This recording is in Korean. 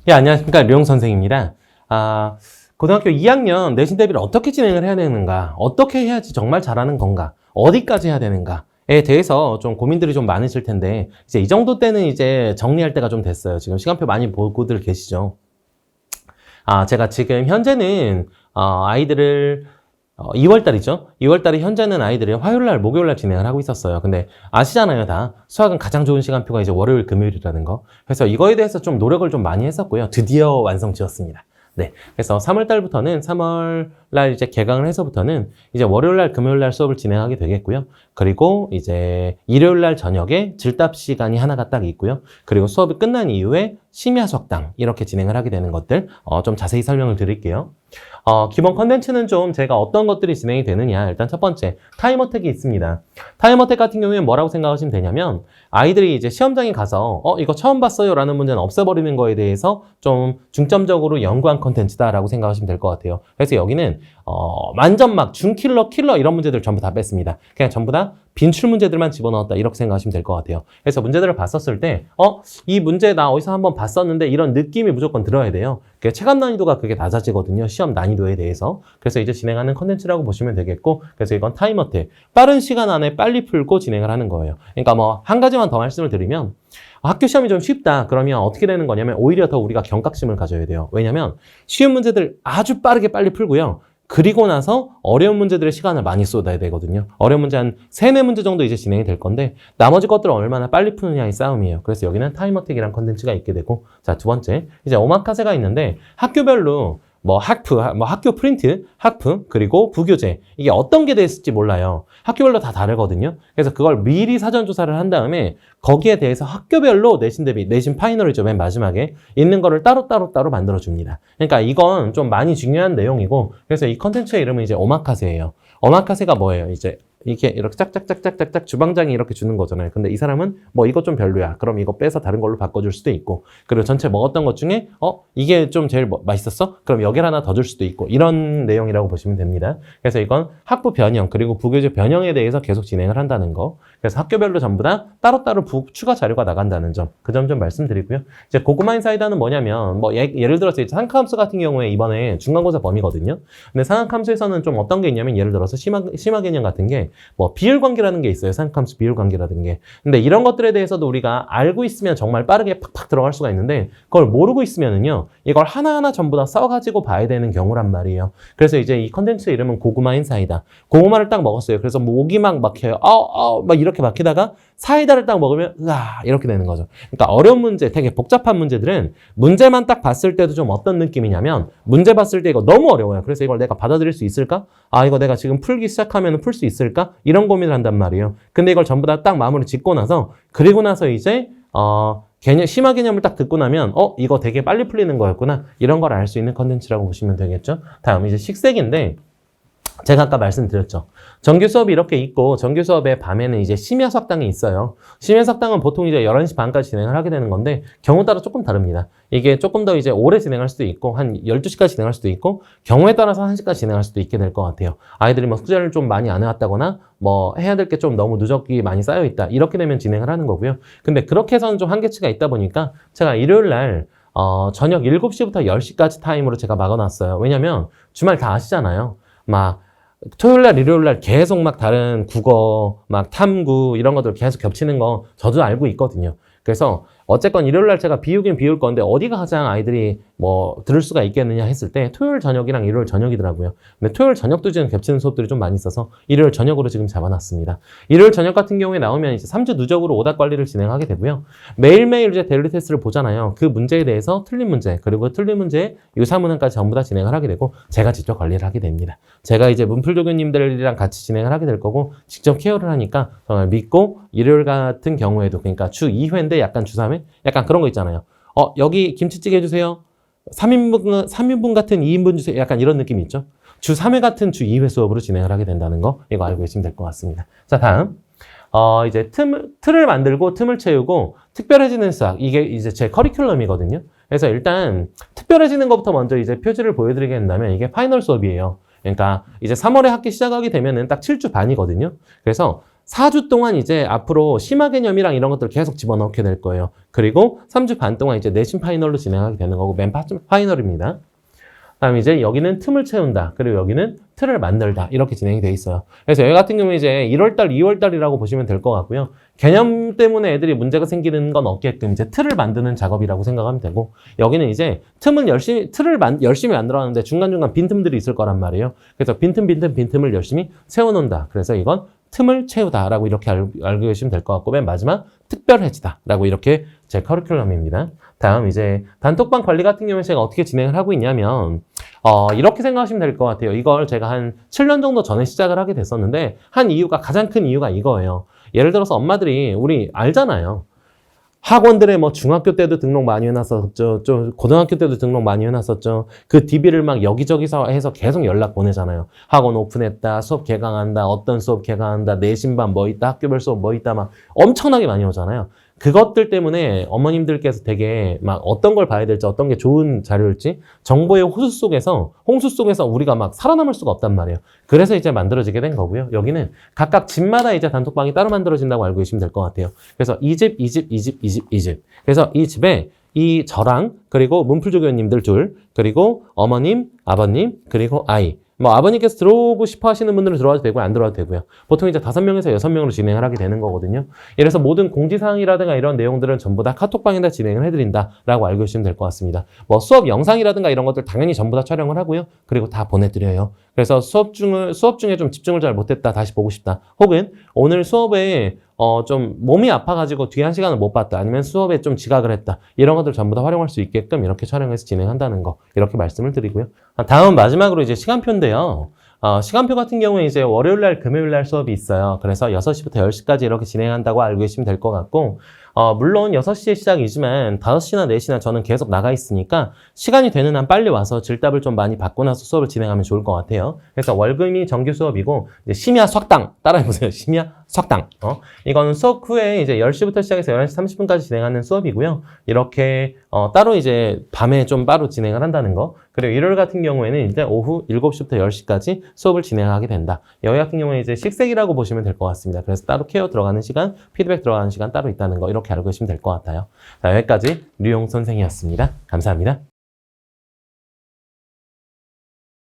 예, 안녕하십니까. 류용 선생입니다. 고등학교 2학년 내신 대비를 어떻게 진행을 해야 되는가, 어떻게 해야지 정말 잘하는 건가, 어디까지 해야 되는가에 대해서 좀 고민들이 좀 많으실 텐데, 이제 이 정도 때는 이제 정리할 때가 좀 됐어요. 지금 시간표 많이 보고들 계시죠? 제가 지금 현재는, 아이들을 2월달이죠. 2월달에 현재는 아이들이 화요일날, 목요일날 진행을 하고 있었어요. 근데 아시잖아요, 다. 수학은 가장 좋은 시간표가 이제 월요일, 금요일이라는 거. 그래서 이거에 대해서 좀 노력을 좀 많이 했었고요. 드디어 완성 지었습니다. 네. 그래서 3월달부터는 3월날 이제 개강을 해서부터는 이제 월요일날, 금요일날 수업을 진행하게 되겠고요. 그리고 이제 일요일날 저녁에 질답 시간이 하나가 딱 있고요. 그리고 수업이 끝난 이후에 심야수학당 이렇게 진행을 하게 되는 것들 좀 자세히 설명을 드릴게요. 기본 컨텐츠는 좀 제가 어떤 것들이 진행이 되느냐. 일단 첫 번째, 타임어택이 있습니다. 타임어택 같은 경우에는 뭐라고 생각하시면 되냐면, 아이들이 이제 시험장에 가서, 이거 처음 봤어요 라는 문제는 없애버리는 거에 대해서 좀 중점적으로 연구한 컨텐츠다라고 생각하시면 될 것 같아요. 그래서 여기는, 완전 막 중킬러, 킬러 이런 문제들 전부 다 뺐습니다. 그냥 전부 다 빈출 문제들만 집어넣었다 이렇게 생각하시면 될 것 같아요. 그래서 문제들을 봤었을 때 이 문제 나 어디서 한번 봤었는데 이런 느낌이 무조건 들어야 돼요. 체감 난이도가 그게 낮아지거든요. 시험 난이도에 대해서. 그래서 이제 진행하는 컨텐츠라고 보시면 되겠고, 그래서 이건 타임어택. 빠른 시간 안에 빨리 풀고 진행을 하는 거예요. 그러니까 뭐 한 가지만 더 말씀을 드리면, 학교 시험이 좀 쉽다 그러면 어떻게 되는 거냐면 오히려 더 우리가 경각심을 가져야 돼요. 왜냐면 쉬운 문제들 아주 빠르게 빨리 풀고요. 그리고 나서 어려운 문제들의 시간을 많이 쏟아야 되거든요. 어려운 문제 한 3, 4문제 정도 이제 진행이 될 건데, 나머지 것들을 얼마나 빨리 푸느냐의 싸움이에요. 그래서 여기는 타임어택이라는 컨텐츠가 있게 되고, 자, 두 번째, 이제 오마카세가 있는데, 학교별로 학교 프린트, 학프, 그리고 부교재. 이게 어떤 게 됐을지 몰라요. 학교별로 다 다르거든요. 그래서 그걸 미리 사전 조사를 한 다음에 거기에 대해서 학교별로 내신 대비, 내신 파이널이죠. 맨 마지막에 있는 거를 따로 만들어줍니다. 그러니까 이건 좀 많이 중요한 내용이고, 그래서 이 컨텐츠의 이름은 이제 오마카세예요. 오마카세가 뭐예요? 이렇게 짝짝짝짝짝짝 주방장이 이렇게 주는 거잖아요. 근데 이 사람은 뭐 이거 좀 별로야. 그럼 이거 빼서 다른 걸로 바꿔줄 수도 있고, 그리고 전체 먹었던 것 중에 이게 좀 제일 맛있었어? 그럼 여기를 하나 더 줄 수도 있고, 이런 내용이라고 보시면 됩니다. 그래서 이건 학부 변형 그리고 부교재 변형에 대해서 계속 진행을 한다는 거. 그래서 학교별로 전부 다 따로따로 추가 자료가 나간다는 점, 그 점 좀 말씀드리고요. 이제 고구마 인사이드는 뭐냐면, 예를 들어서 이제 상학함수 같은 경우에 이번에 중간고사 범위거든요. 근데 상학함수에서는 좀 어떤 게 있냐면, 예를 들어서 심화 개념 같은 게 비율 관계라는 게 있어요. 상학함수 비율 관계라는 게. 근데 이런 것들에 대해서도 우리가 알고 있으면 정말 빠르게 팍팍 들어갈 수가 있는데, 그걸 모르고 있으면은요, 이걸 하나하나 전부 다 써가지고 봐야 되는 경우란 말이에요. 그래서 이제 이 컨텐츠 이름은 고구마 인사이다. 고구마를 딱 먹었어요. 그래서 목이 막 막혀요. 막 이렇게 막히다가 사이다를 딱 먹으면 이렇게 되는 거죠. 그러니까 어려운 문제, 되게 복잡한 문제들은 문제만 딱 봤을 때도 좀 어떤 느낌이냐면, 문제 봤을 때 이거 너무 어려워요. 그래서 이걸 내가 받아들일 수 있을까? 이거 내가 지금 풀기 시작하면 풀 수 있을까? 이런 고민을 한단 말이에요. 근데 이걸 전부 다 딱 마무리 짓고 나서, 그리고 나서 이제 심화 개념을 딱 듣고 나면 이거 되게 빨리 풀리는 거였구나, 이런 걸 알 수 있는 컨텐츠라고 보시면 되겠죠. 다음 이제 식색인데, 제가 아까 말씀드렸죠. 정규 수업이 이렇게 있고, 정규 수업의 밤에는 이제 심야 수학당이 있어요. 심야 수학당은 보통 이제 11시 반까지 진행을 하게 되는 건데, 경우 따라 조금 다릅니다. 이게 조금 더 이제 오래 진행할 수도 있고, 한 12시까지 진행할 수도 있고, 경우에 따라서 1시까지 진행할 수도 있게 될 것 같아요. 아이들이 뭐 숙제를 좀 많이 안 해왔다거나, 해야 될 게 좀 너무 누적이 많이 쌓여있다, 이렇게 되면 진행을 하는 거고요. 근데 그렇게 해서는 좀 한계치가 있다 보니까, 제가 일요일 날 저녁 7시부터 10시까지 타임으로 제가 막아놨어요. 왜냐면 주말 다 아시잖아요. 토요일날, 일요일날 계속 다른 국어, 탐구, 이런 것들 계속 겹치는 거 저도 알고 있거든요. 그래서 어쨌건 일요일날 제가 비우긴 비울 건데, 어디가 가장 아이들이 들을 수가 있겠느냐 했을 때 토요일 저녁이랑 일요일 저녁이더라고요. 근데 토요일 저녁도 지금 겹치는 수업들이 좀 많이 있어서 일요일 저녁으로 지금 잡아놨습니다. 일요일 저녁 같은 경우에 나오면 이제 3주 누적으로 오답 관리를 진행하게 되고요. 매일매일 이제 데일리 테스트를 보잖아요. 그 문제에 대해서 틀린 문제, 그리고 틀린 문제의 유사문항까지 전부 다 진행을 하게 되고, 제가 직접 관리를 하게 됩니다. 제가 이제 문풀조교님들이랑 같이 진행을 하게 될 거고, 직접 케어를 하니까 정말 믿고, 일요일 같은 경우에도, 그러니까 주 2회인데 약간 주 3회? 약간 그런 거 있잖아요. 여기 김치찌개 해주세요. 3인분 같은 2인분 주세요. 약간 이런 느낌이 있죠. 주 3회 같은 주 2회 수업으로 진행을 하게 된다는 거, 이거 알고 계시면 될 것 같습니다. 자, 다음. 이제 틀을 만들고 틈을 채우고 특별해지는 수학. 이게 이제 제 커리큘럼이거든요. 그래서 일단 특별해지는 것부터 먼저 이제 표지를 보여드리게 된다면, 이게 파이널 수업이에요. 그러니까 이제 3월에 학기 시작하게 되면은 딱 7주 반이거든요. 그래서 4주 동안 이제 앞으로 심화 개념이랑 이런 것들을 계속 집어넣게 될 거예요. 그리고 3주 반 동안 이제 내신 파이널로 진행하게 되는 거고 맨 파이널입니다. 다음 이제 여기는 틈을 채운다. 그리고 여기는 틀을 만들다. 이렇게 진행이 돼 있어요. 그래서 여기 같은 경우에 이제 1월달, 2월달이라고 보시면 될 것 같고요. 개념 때문에 애들이 문제가 생기는 건 없게끔 이제 틀을 만드는 작업이라고 생각하면 되고, 여기는 이제 틀을 열심히 만들어놨는데 중간중간 빈틈들이 있을 거란 말이에요. 그래서 빈틈을 열심히 세워놓는다. 그래서 이건 틈을 채우다라고 이렇게 알고 계시면 될 것 같고, 맨 마지막 특별해지다라고 이렇게 제 커리큘럼입니다. 다음 이제 단톡방 관리 같은 경우에 제가 어떻게 진행을 하고 있냐면 이렇게 생각하시면 될 것 같아요. 이걸 제가 한 7년 정도 전에 시작을 하게 됐었는데 가장 큰 이유가 이거예요. 예를 들어서 엄마들이 우리 알잖아요. 학원들에 뭐 중학교 때도 등록 많이 해놨었죠. 좀 고등학교 때도 등록 많이 해놨었죠. 그 DB를 막 여기저기서 해서 계속 연락 보내잖아요. 학원 오픈했다, 수업 개강한다, 어떤 수업 개강한다, 내신반 뭐 있다, 학교별 수업 뭐 있다 막 엄청나게 많이 오잖아요. 그것들 때문에 어머님들께서 되게 막 어떤 걸 봐야 될지 어떤 게 좋은 자료일지 정보의 홍수 속에서 우리가 막 살아남을 수가 없단 말이에요. 그래서 이제 만들어지게 된 거고요. 여기는 각각 집마다 이제 단톡방이 따로 만들어진다고 알고 계시면 될 것 같아요. 그래서 이 집. 그래서 이 집에 저랑 그리고 문풀조교님들 둘, 그리고 어머님, 아버님, 그리고 아이. 뭐 아버님께서 들어오고 싶어 하시는 분들은 들어와도 되고요, 안 들어와도 되고요. 보통 이제 5명에서 6명으로 진행을 하게 되는 거거든요. 이래서 모든 공지사항이라든가 이런 내용들은 전부 다 카톡방에다 진행을 해드린다라고 알고 계시면 될 것 같습니다. 뭐 수업 영상이라든가 이런 것들 당연히 전부 다 촬영을 하고요. 그리고 다 보내드려요. 그래서 수업 중에 좀 집중을 잘 못했다, 다시 보고 싶다. 혹은 오늘 수업에 좀 몸이 아파가지고 뒤에 1시간을 못 봤다. 아니면 수업에 좀 지각을 했다. 이런 것들 전부 다 활용할 수 있게끔 이렇게 촬영해서 진행한다는 거. 이렇게 말씀을 드리고요. 다음 마지막으로 이제 시간표인데요. 시간표 같은 경우에 이제 월요일날, 금요일날 수업이 있어요. 그래서 6시부터 10시까지 이렇게 진행한다고 알고 계시면 될 것 같고, 물론 6시에 시작이지만 5시나 4시나 저는 계속 나가 있으니까 시간이 되는 한 빨리 와서 질답을 좀 많이 받고 나서 수업을 진행하면 좋을 것 같아요. 그래서 월금이 정규 수업이고, 이제 심야 석당 따라해보세요. 심야 석당. 이거는 수업 후에 이제 10시부터 시작해서 11시 30분까지 진행하는 수업이고요. 이렇게 따로 이제 밤에 좀 따로 진행을 한다는 거. 그리고 일요일 같은 경우에는 이제 오후 7시부터 10시까지 수업을 진행하게 된다. 여기 같은 경우에 이제 식색이라고 보시면 될 것 같습니다. 그래서 따로 케어 들어가는 시간, 피드백 들어가는 시간 따로 있다는 거 이렇게 알고 계시면 될 것 같아요. 자, 여기까지 류용 선생이었습니다. 감사합니다.